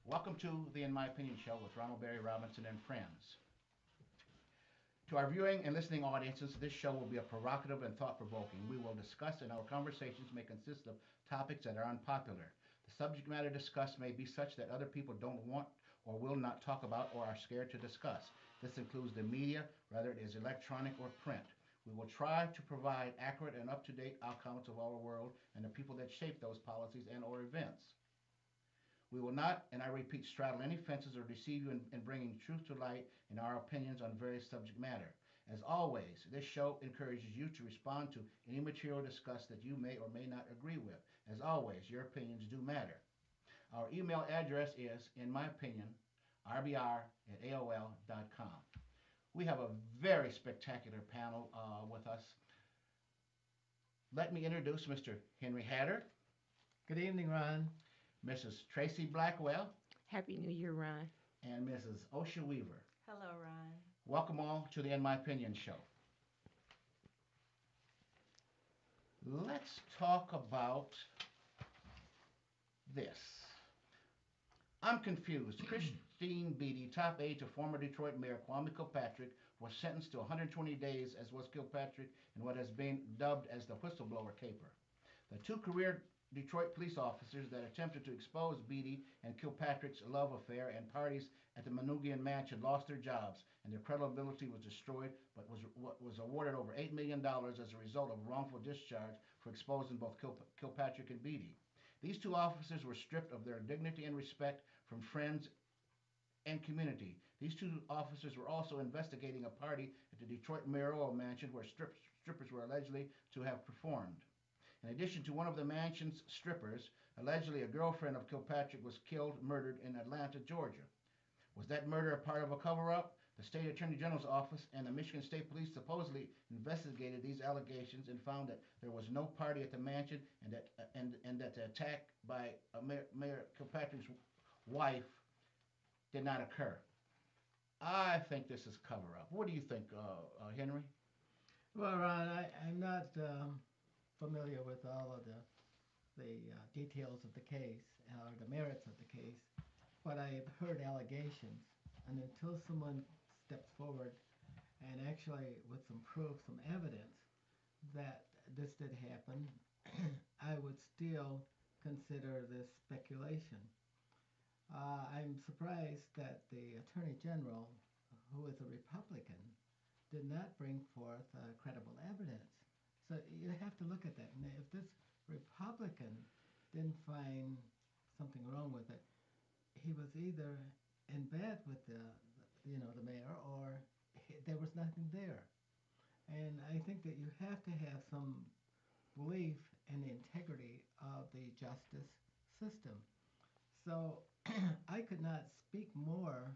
Welcome to the In My Opinion show with Ronald Barry Robinson and friends. To our viewing and listening audiences, this show will be a provocative and thought-provoking. We will discuss and our conversations may consist of topics that are unpopular. The subject matter discussed may be such that other people don't want or will not talk about or are scared to discuss. This includes the media, whether it is electronic or print. We will try to provide accurate and up-to-date accounts of our world and the people that shape those policies and or events. We will not, and I repeat, straddle any fences or deceive you in bringing truth to light in our opinions on various subject matter. As always, this show encourages you to respond to any material discussed that you may or may not agree with. As always, your opinions do matter. Our email address is, in my opinion, rbr@aol.com. We have a very spectacular panel with us. Let me introduce Mr. Henry Hatter. Good evening, Ron. Mrs. Tracy Blackwell, Happy New Year, Ron. and Mrs. Osha Weaver. Hello, Ron. Welcome all to the In My Opinion show. Let's talk about this. I'm confused. Christine Beatty, top aide to former Detroit Mayor Kwame Kilpatrick, was sentenced to 120 days, as was Kilpatrick, in what has been dubbed as the whistleblower caper. The two career Detroit police officers that attempted to expose Beatty and Kilpatrick's love affair and parties at the Manoogian Mansion lost their jobs, and their credibility was destroyed, but was awarded over $8 million as a result of wrongful discharge for exposing both Kilpatrick and Beatty. These two officers were stripped of their dignity and respect from friends and community. These two officers were also investigating a party at the Detroit mayoral mansion where strippers were allegedly to have performed. In addition to one of the mansion's strippers, allegedly a girlfriend of Kilpatrick was murdered in Atlanta, Georgia. Was that murder a part of a cover-up? The state attorney general's office and the Michigan State Police supposedly investigated these allegations and found that there was no party at the mansion and that the attack by Mayor Kilpatrick's wife did not occur. I think this is cover-up. What do you think, Henry? Well, Ron, I'm not familiar with all of the details of the case or the merits of the case, but I've heard allegations, and until someone steps forward and actually with some proof, some evidence that this did happen, I would still consider this speculation. I'm surprised that the Attorney General, who is a Republican, did not bring forth credible evidence. So you have to look at that. And if this Republican didn't find something wrong with it, he was either in bed with the mayor, or there was nothing there. And I think that you have to have some belief in the integrity of the justice system. So I could not speak more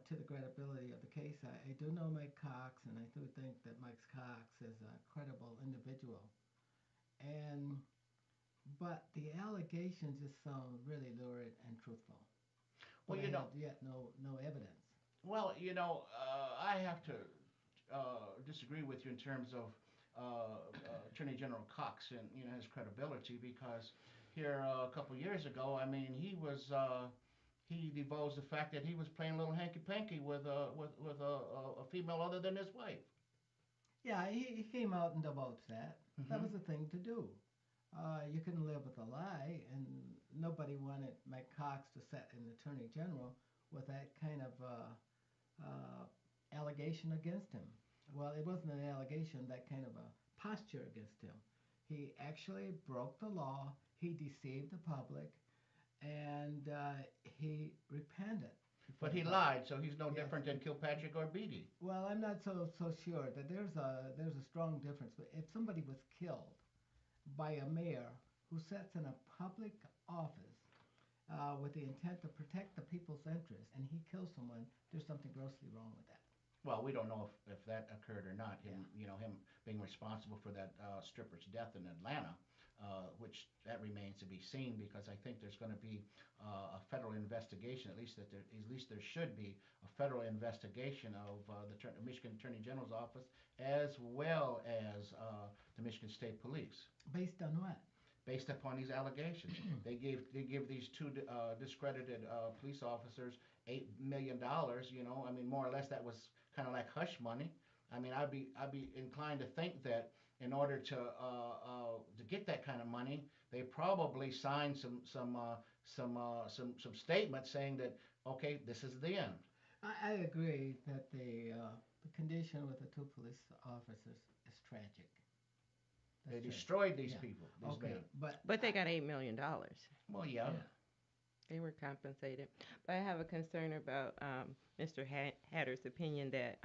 to the credibility of the case. I do know Mike Cox, and I do think that Mike Cox is a credible individual. But the allegations just sound really lurid and truthful. Well, But I have yet no evidence. Well, I have to disagree with you in terms of Attorney General Cox and his credibility, because here a couple years ago, I mean, he divulged the fact that he was playing a little hanky panky with a female other than his wife. Yeah, he came out and divulged that. That was Mm-hmm. the thing to do. You couldn't live with a lie, and nobody wanted Mike Cox to set an attorney general with that kind of allegation against him. Well, it wasn't an allegation, that kind of a posture against him. He actually broke the law, he deceived the public, and he repented. But he lied, so he's no different than Kilpatrick or Beatty. Well, I'm not so sure that there's a strong difference. But if somebody was killed by a mayor who sits in a public office with the intent to protect the people's interests, and he kills someone, there's something grossly wrong with that. Well, we don't know if that occurred or not. Him being responsible for that stripper's death in Atlanta, which that remains to be seen, because I think there's going to be a federal investigation. At least there should be a federal investigation of the Michigan Attorney General's office, as well as the Michigan State Police. Based on what? based upon these allegations. They give these two discredited police officers $8 million. I mean, more or less that was kind of like hush money. I mean, I'd be inclined to think that in order to get that kind of money, they probably signed some statements saying that, okay, this is the end. I agree that the condition with the two police officers is tragic. They That's tragic. destroyed these Yeah. people, these Okay, men. but But they got $8 million. Well, yeah. yeah. They were compensated. But I have a concern about Mr. Hatter's opinion that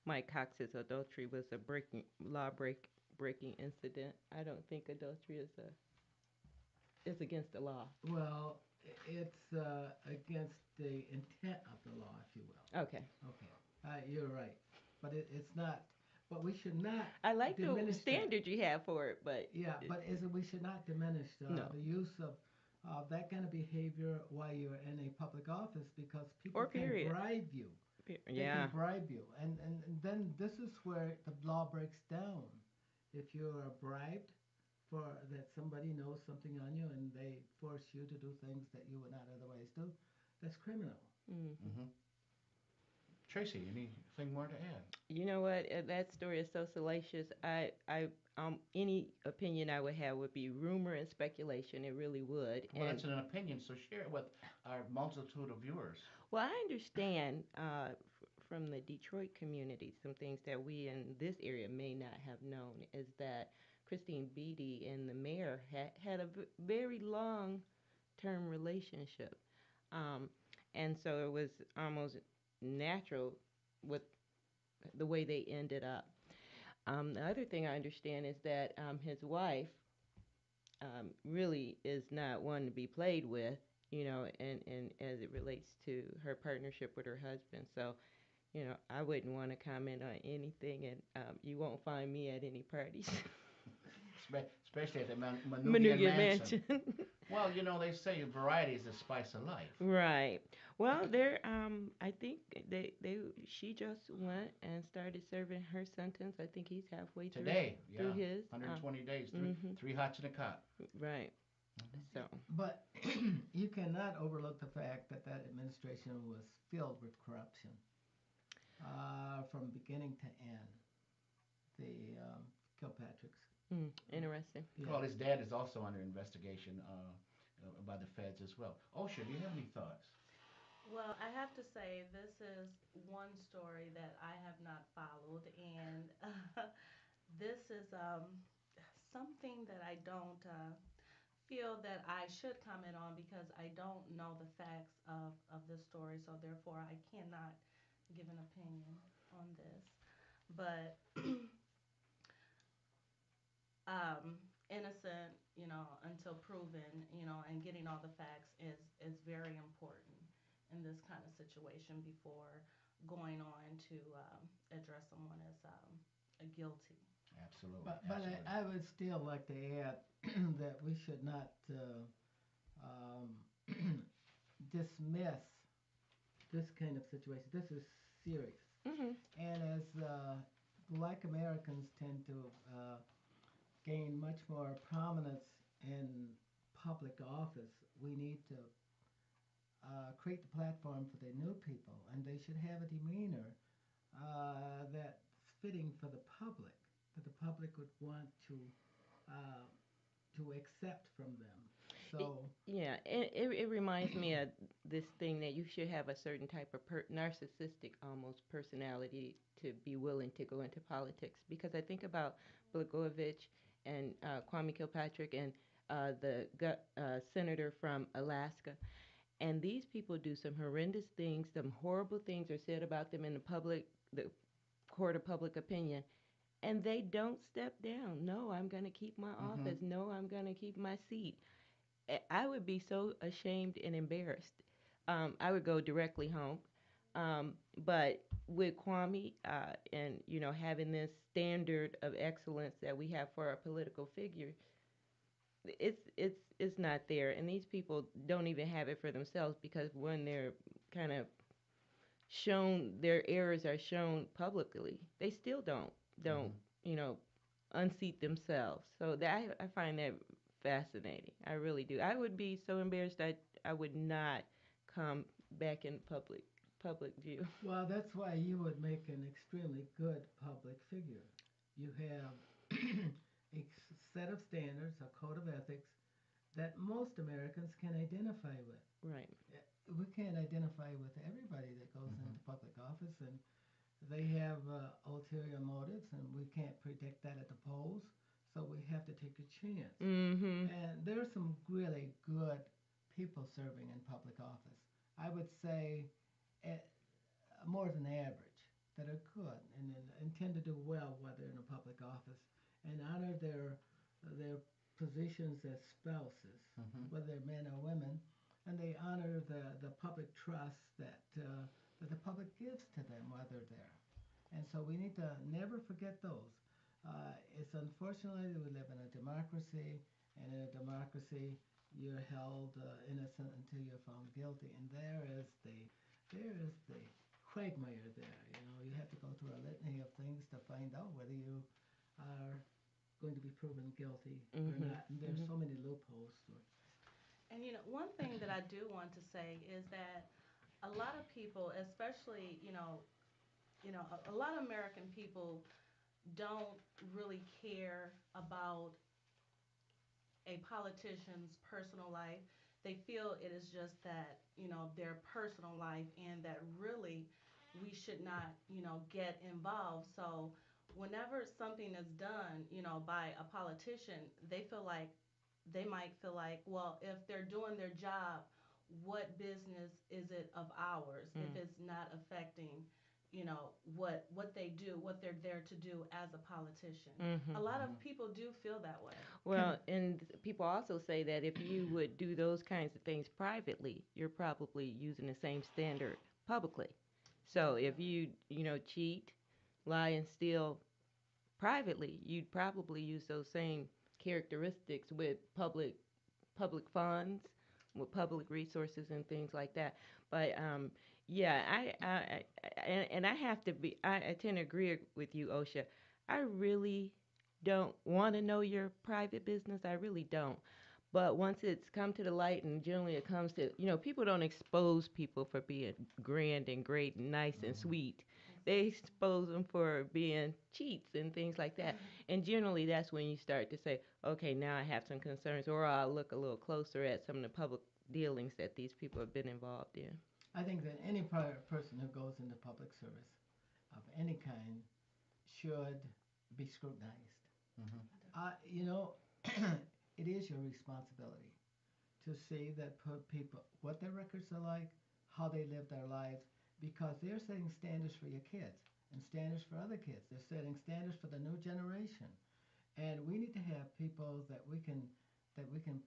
Mike Cox's adultery was a breaking incident. I don't think adultery is against the law. Well, it's against the intent of the law, if you will. Okay. Okay, you're right, but it's not. But we should not I like the diminish that. standard you have for it, but Yeah, but is it we should not diminish no. the use of that kind of behavior while you're in a public office because people Or can period. bribe you. They Yeah. can bribe you, and then this is where the law breaks down. If you're bribed for that somebody knows something on you and they force you to do things that you would not otherwise do, that's criminal. Hmm. Hmm. Tracy, anything more to add? You know what? That story is so salacious. Any opinion I would have would be rumor and speculation. It really would. Well, And it's an opinion, so share it with our multitude of viewers. well, I understand from the Detroit community some things that we in this area may not have known is that Christine Beatty and the mayor had a very long term relationship. Um, and so it was almost natural with the way they ended up. The other thing I understand is that his wife really is not one to be played with, and as it relates to her partnership with her husband. So, I wouldn't want to comment on anything, and you won't find me at any parties. Especially at the Manugian Manugia Mansion. Mansion. Well, they say variety is the spice of life. Right. Well, I think she just went and started serving her sentence. I think he's halfway Today, yeah, through his. 120 days, Mhm. three hots in a cot. Right. Mhm. So. But you cannot overlook the fact that that administration was filled with corruption from beginning to end. The Kilpatricks. Interesting. Yeah. Well, his dad is also under investigation by the feds as well. Osha, do you have any thoughts? Well, I have to say this is one story that I have not followed, and this is something that I don't feel that I should comment on because I don't know the facts of this story, so therefore I cannot give an opinion on this. But innocent, until proven, and getting all the facts is very important in this kind of situation before going on to address someone as a guilty. Absolutely. But Absolutely. I would still like to add that we should not um, dismiss this kind of situation. This is serious. Mhm. And as Black Americans tend to gain much more prominence in public office, we need to create the platform for the new people, and they should have a demeanor that's fitting for the public, that the public would want uh, to accept from them. It, So, yeah, it reminds me of this thing that you should have a certain type of narcissistic almost personality to be willing to go into politics. Because I think about Blagojevich and Kwame Kilpatrick and senator from Alaska. And these people do some horrendous things, some horrible things are said about them in the court of public opinion. And they don't step down. No, I'm going to keep my Hmm. office. No, I'm going to keep my seat. I would be so ashamed and embarrassed. I would go directly home. But with Kwame and having this standard of excellence that we have for our political figure, it's not there. And these people don't even have it for themselves because when they're kind of shown their errors are shown publicly, they still don't Hmm. you know unseat themselves. So that I find that fascinating. I really do. I would be so embarrassed I would not come back in public view. Well, that's why you would make an extremely good public figure. You have a set of standards, a code of ethics that most Americans can identify with. Right. We can't identify with everybody that goes Mm-hmm. into public office, and they have ulterior motives, and we can't predict that at the polls. So we have to take a chance. Mhm. And there are some really good people serving in public office. I would say eh, more than average that are good and intend to do well while they're in a public office and honor their positions as spouses, Mm-hmm. whether they're men or women, and they honor the public trust that the public gives to them while they're there. And so we need to never forget those. It's unfortunately we live in a democracy, and in a democracy you're held innocent until you're found guilty, and there is the quagmire there. You know, you have to go through a litany of things to find out whether you are going to be proven guilty or Mhm. not. And there's Mhm. so many loopholes to it. And one thing that I do want to say is that a lot of people, especially a lot of American people don't really care about a politician's personal life. They feel it is just that, their personal life, and that really we should not, get involved. So whenever something is done, by a politician, they might feel like, well, if they're doing their job, what business is it of ours if Mm. it's not affecting, what they do, what they're there to do as a politician. A Mhm. lot Mm-hmm. of people do feel that way. Can Well, and people also say that if you would do those kinds of things privately, you're probably using the same standard publicly. So if Definitely. you cheat, lie, and steal privately, you'd probably use those same characteristics with public funds, with public resources and things like that. But yeah, and I have to be. I tend to agree with you, Osha. I really don't want to know your private business. I really don't. But once it's come to the light, and generally it comes to, people don't expose people for being grand and great and nice and Mm-hmm. sweet. They Exactly. expose them for being cheats and things like that. And generally, that's when you start to say, okay, now I have some concerns, or I'll look a little closer at some of the public dealings that these people have been involved in. I think that any person who goes into public service of any kind should be scrutinized. Mm-hmm. You know, it is your responsibility to see that people what their records are like, how they live their lives, because they're setting standards for your kids and standards for other kids. They're setting standards for the new generation, and we need to have people that we can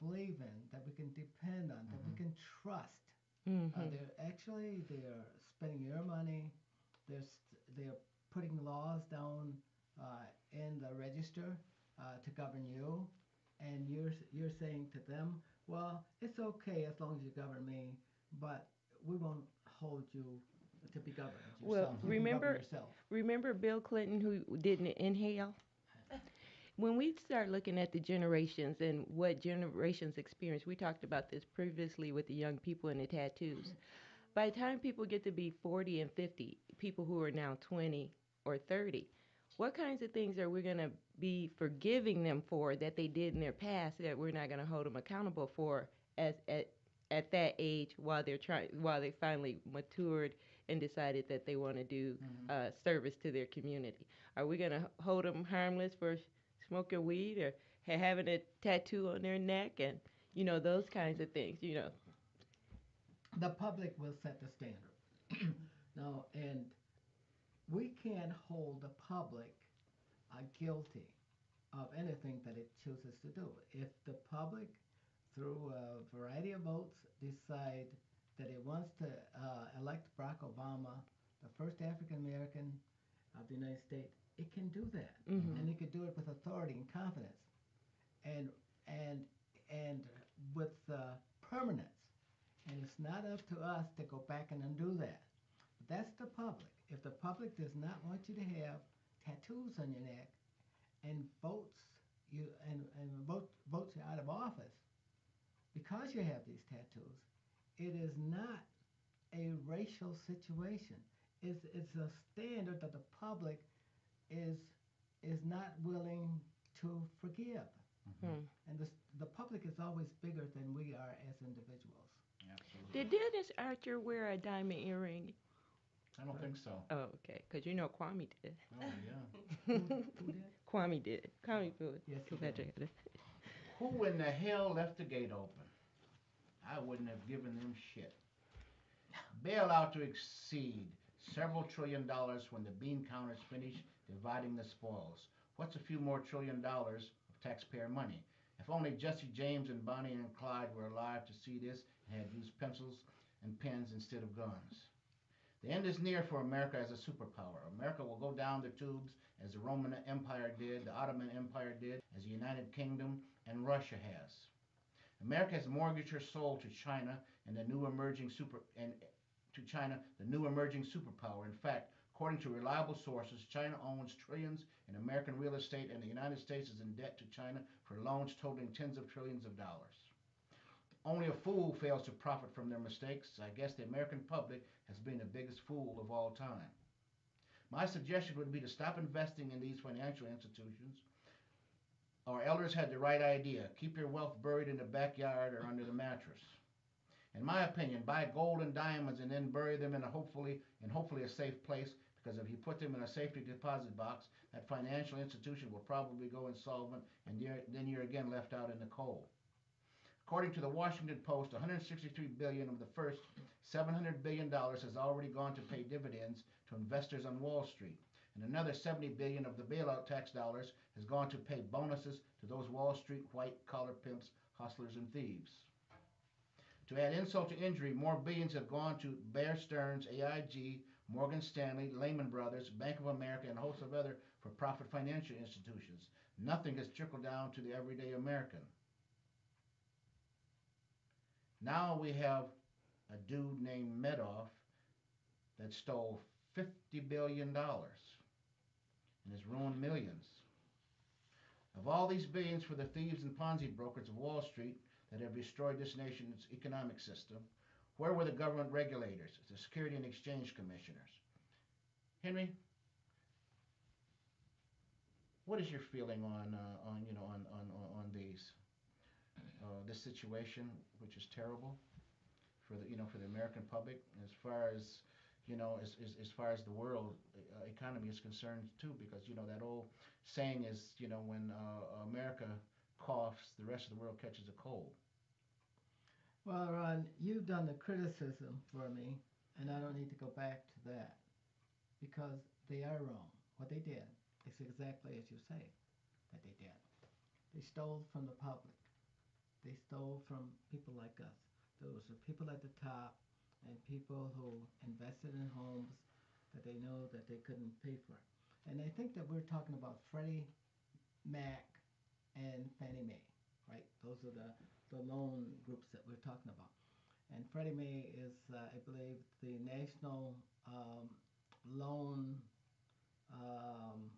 believe in, that we can depend on, that we Mm-hmm. can trust. Mm-hmm. They're spending your money. They're putting laws down in the register to govern you, and you're saying to them, well, it's okay as long as you govern me, but we won't hold you to be governed Well, yourself. You Mm-hmm. can govern remember yourself. remember Bill Clinton who didn't inhale? When we start looking at the generations and what generations experience, we talked about this previously with the young people and the tattoos. By the time people get to be 40 and 50, people who are now 20 or 30, what kinds of things are we going to be forgiving them for that they did in their past that we're not going to hold them accountable for as at that age while they finally matured and decided that they want to do Mm-hmm. service to their community? Are we going to hold them harmless for smoking weed or having a tattoo on their neck and those kinds of things? The public will set the standard. Now, and we can't hold the public guilty of anything that it chooses to do. If the public, through a variety of votes, decide that it wants to elect Barack Obama, the first African American of the United States, it can do that, Mm-hmm. and it can do it with authority and confidence, and and and with permanence. And it's not up to us to go back and undo that. That's the public. If the public does not want you to have tattoos on your neck and votes and votes you out of office because you have these tattoos, it is not a racial situation. It's a standard that the public is is not willing to forgive, Hmm. Hmm. and the public is always bigger than we are as individuals. Did Absolutely. Dennis Archer wear a diamond earring? I don't think so. Oh, okay. Because you know Kwame did. Oh yeah. Who did? Kwame did. Kwame Yes, he did. Kilpatrick had it. Who in the hell left the gate open? I wouldn't have given them shit. Bailout to exceed several trillion dollars when the bean counters finish dividing the spoils. What's a few more trillion dollars of taxpayer money? If only Jesse James and Bonnie and Clyde were alive to see this and had used pencils and pens instead of guns. The end is near for America as a superpower. America will go down the tubes as the Roman Empire did, the Ottoman Empire did, as the United Kingdom and Russia has. America has mortgaged her soul to China and the new emerging super and to China, the new emerging superpower. In fact, according to reliable sources, China owns trillions in American real estate, and the United States is in debt to China for loans totaling tens of trillions of dollars. Only a fool fails to profit from their mistakes. I guess the American public has been the biggest fool of all time. My suggestion would be to stop investing in these financial institutions. Our elders had the right idea. Keep your wealth buried in the backyard or under the mattress. In my opinion, buy gold and diamonds and then bury them in hopefully a safe place, because if you put them in a safety deposit box, that financial institution will probably go insolvent, and then you're again left out in the cold. According to the Washington Post, 163 billion dollars of the first 700 billion dollars has already gone to pay dividends to investors on Wall Street, and another 70 billion dollars of the bailout tax dollars has gone to pay bonuses to those Wall Street white collar pimps, hustlers, and thieves. To add insult to injury, more billions have gone to Bear Stearns, AIG, Morgan Stanley, Lehman Brothers, Bank of America, and a host of other for profit financial institutions. Nothing has trickled down to the everyday American. Now we have a dude named Madoff that stole $50 billion and has ruined millions. Of all these billions for the thieves and Ponzi brokers of Wall Street that have destroyed this nation's economic system, where were the government regulators, the Security and Exchange Commissioners? Henry, what is your feeling on these this situation, which is terrible for the American public, as far as as far as the world economy is concerned too, because that old saying is, when America coughs, the rest of the world catches a cold. Well, Ron, you've done the criticism for me, and I don't need to go back to that because they are wrong. What they did is exactly as you say that they did. They stole from the public. They stole from people like us. Those are people at the top and people who invested in homes that they know that they couldn't pay for. And I think that we're talking about Freddie Mac and Fannie Mae, right? Those are the loan groups that we're talking about. And Freddie Mae is, I believe, the national loan um,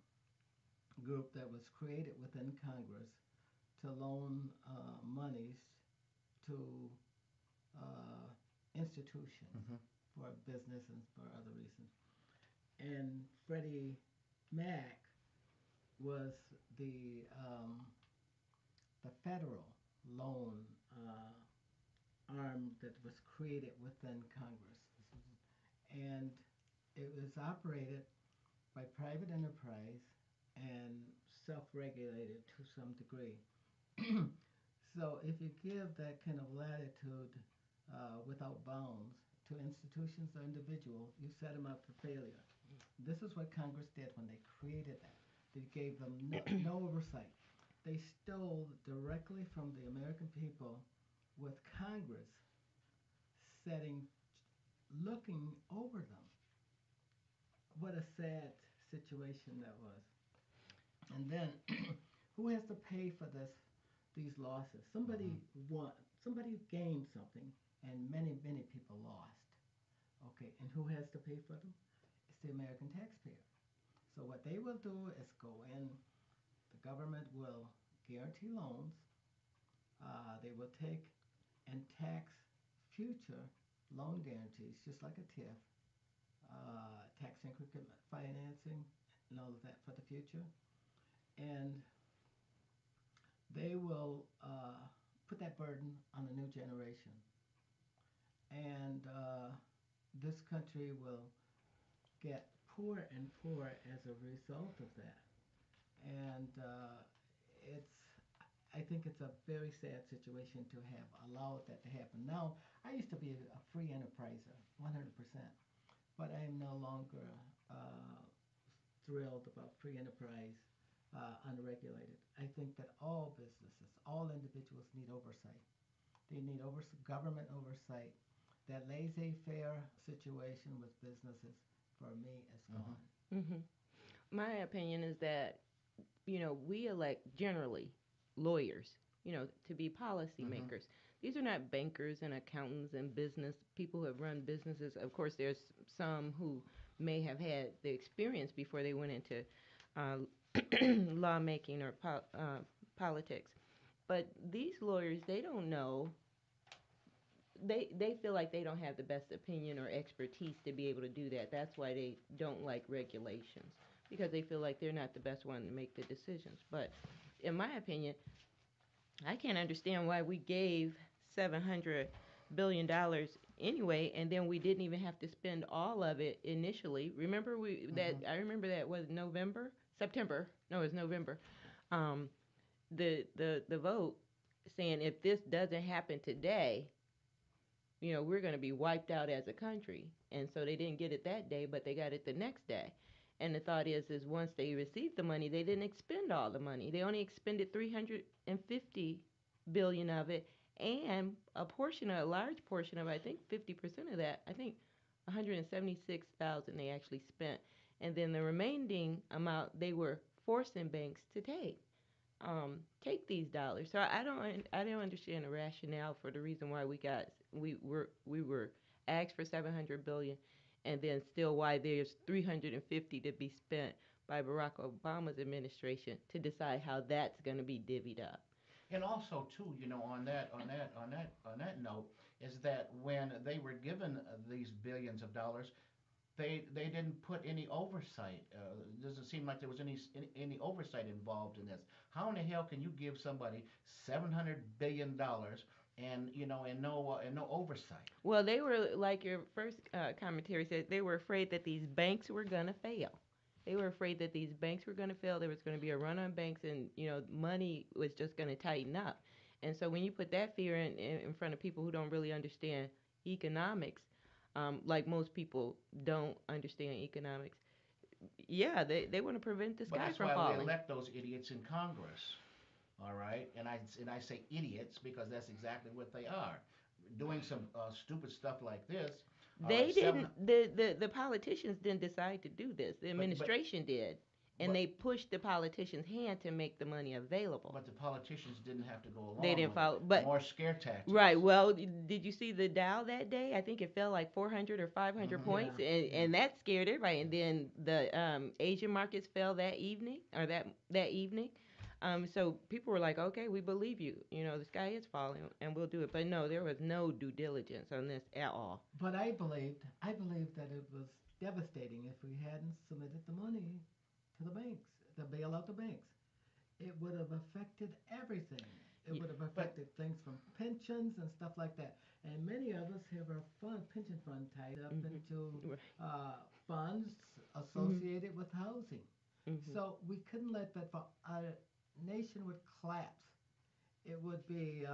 group that was created within Congress to loan monies to uh, institutions Mm-hmm. for business and for other reasons. And Freddie Mac was the federal loan arm that was created within Congress, and it was operated by private enterprise and self-regulated to some degree. So if you give that kind of latitude without bounds to institutions or individuals, you set them up for failure. This is what Congress did when they created that. They gave them no oversight. They stole directly from the American people with Congress setting, looking over them. What a sad situation that was. And then, who has to pay for these losses? Mm-hmm. Somebody won, somebody gained something, and many people lost. Okay, and who has to pay for them? It's the American taxpayer. So what they will do is go in, the government will guarantee loans. They will take and tax future loan guarantees, just like a TIF, tax increment financing, and all of that for the future. And they will put that burden on the new generation. And this country will get poorer and poorer as a result of that. And it's I think it's a very sad situation to have allowed that to happen. Now, I used to be a free enterpriser, 100%, but I am no longer uh, thrilled about free enterprise unregulated. I think that all businesses, all individuals need oversight. They need government oversight. That laissez-faire situation with businesses, for me, is Mm-hmm. gone. Hmm. My opinion is that, we elect generally lawyers, to be Mm-hmm. policymakers. These are not bankers and accountants and business people who have run businesses. Of course, there's some who may have had the experience before they went into uh, lawmaking or politics. But these lawyers, they don't know. They feel like they don't have the best opinion or expertise to be able to do that. That's why they don't like regulations, because they feel like they're not the best one to make the decisions. But in my opinion, I can't understand why we gave $700 billion anyway, and then we didn't even have to spend all of it initially. Remember Mm-hmm. I remember that was November, September. No, it was November. Um, the vote saying if this doesn't happen today, we're going to be wiped out as a country. And so they didn't get it that day, but they got it the next day. And the thought is once they received the money, they didn't expend all the money. They only expended 350 billion of it, and a large portion of it, I think 50% of that, I think 176,000 they actually spent. And then the remaining amount they were forcing banks to take these dollars. So I don't understand the rationale for the reason why we were asked for 700 billion, and then still why there's 350 to be spent by Barack Obama's administration to decide how that's going to be divvied up. And also, too, on that note, is that when they were given these billions of dollars, they didn't put any oversight. It doesn't seem like there was any oversight involved in this. How in the hell can you give somebody $700 billion and no oversight? Well, they were like your first commentary said, they were afraid that these banks were going to fail. They were afraid that these banks were going to fail. There was going to be a run on banks, and money was just going to tighten up. And so when you put that fear in front of people who don't really understand economics, like most people don't understand economics, yeah, they want to prevent the But sky that's from why we falling. elect those idiots in Congress. All right, and I say idiots because that's exactly what they are, doing some stupid stuff like this. All right, They seven. didn't. The politicians didn't decide to do this. The But administration did, and but they pushed the politicians' hand to make the money available. but the politicians didn't have to go They along didn't with it. follow, but More scare tactics. right. Well, did you see the Dow that day? I think it fell like 400 or 500 Mm-hmm. Yeah, points, and yeah. and that scared everybody. And then the Asian markets fell that evening, or that evening. So people were like, okay, we believe you. The sky is falling, and we'll do it. But no, there was no due diligence on this at all. But I believed that it was devastating if we hadn't submitted the money to the banks, to bail out the banks. It would have affected everything. It Y- would have But affected things from pensions and stuff like that. And many of us have our pension fund tied up mhm. into Right. funds Mhm. associated with housing. Mhm. So we couldn't let that fall. Our nation would collapse. It would be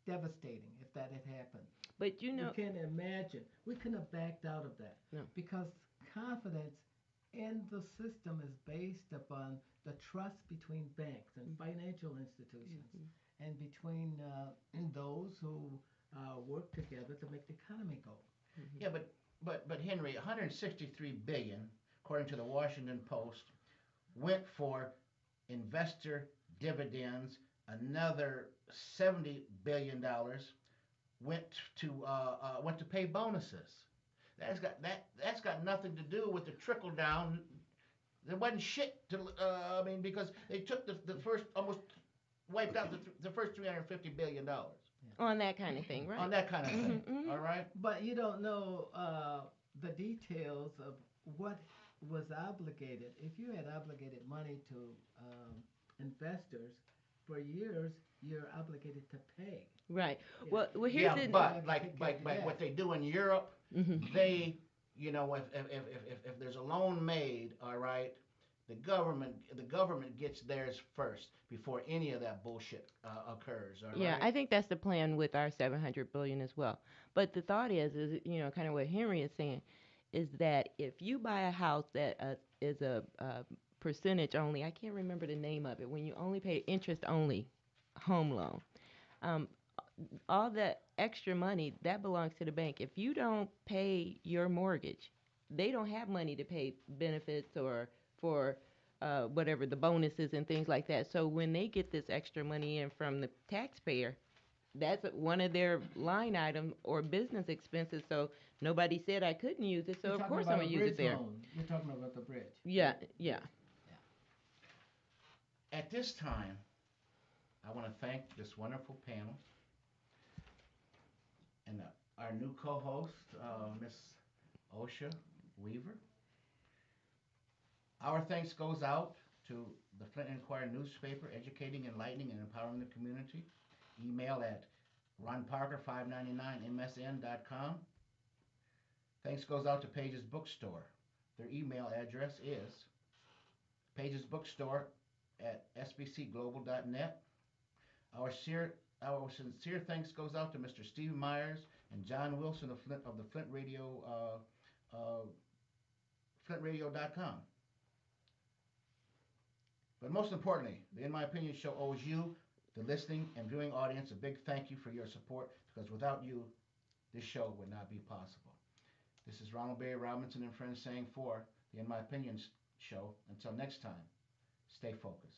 devastating if that had happened. But We can't imagine. We couldn't have backed out of that no. because confidence in the system is based upon the trust between banks and financial institutions Mhm. and between those who work together to make the economy go. Mhm. yeah, but Henry, 163 billion, according to the Washington Post, went for investor dividends. Another $70 billion went to pay bonuses. That's got nothing to do with the trickle down There wasn't shit to. I mean, because they took the first almost wiped out the first $350 billion On that kind of thing, on right? that kind of thing. Hmm. All right. But you don't know the details of what was obligated. If you had obligated money to investors for years, you're obligated to pay. Right. If, Well, if here's Yeah, you the. didn't but have to like take care of your what debt. they do in Europe, Hmm. they, if there's a loan made, all right, the government gets theirs first before any of that bullshit occurs. All Yeah, right. I think that's the plan with our 700 billion as well. But the thought is kind of what Henry is saying, is that if you buy a house that is a percentage only, I can't remember the name of it, when you only pay interest only home loan, um, all that extra money that belongs to the bank. If you don't pay your mortgage, they don't have money to pay benefits or for whatever the bonuses and things like that. So when they get this extra money in from the taxpayer, that's one of their line item or business expenses. So nobody said I couldn't use it. So You're of talking course I'm about a gonna use it bridge there. loan. You're talking about the bridge. Yeah, yeah. Bridge. Yeah. At this time, I want to thank this wonderful panel and our new co-host, Miss Osha Weaver. Our thanks goes out to the Flint Inquirer newspaper, educating, enlightening, and empowering the community. Email at ronparker599msn.com. Thanks goes out to Pages Bookstore. Their email address is pagesbookstore at sbcglobal.net. Our sincere thanks goes out to Mr. Steve Myers and John Wilson of the Flint Radio, FlintRadio.com. But most importantly, the In My Opinion show owes you, the listening and viewing audience, a big thank you for your support, because without you, this show would not be possible. This is Ronald Barry Robinson and friends saying for the In My Opinion show. Until next time, stay focused.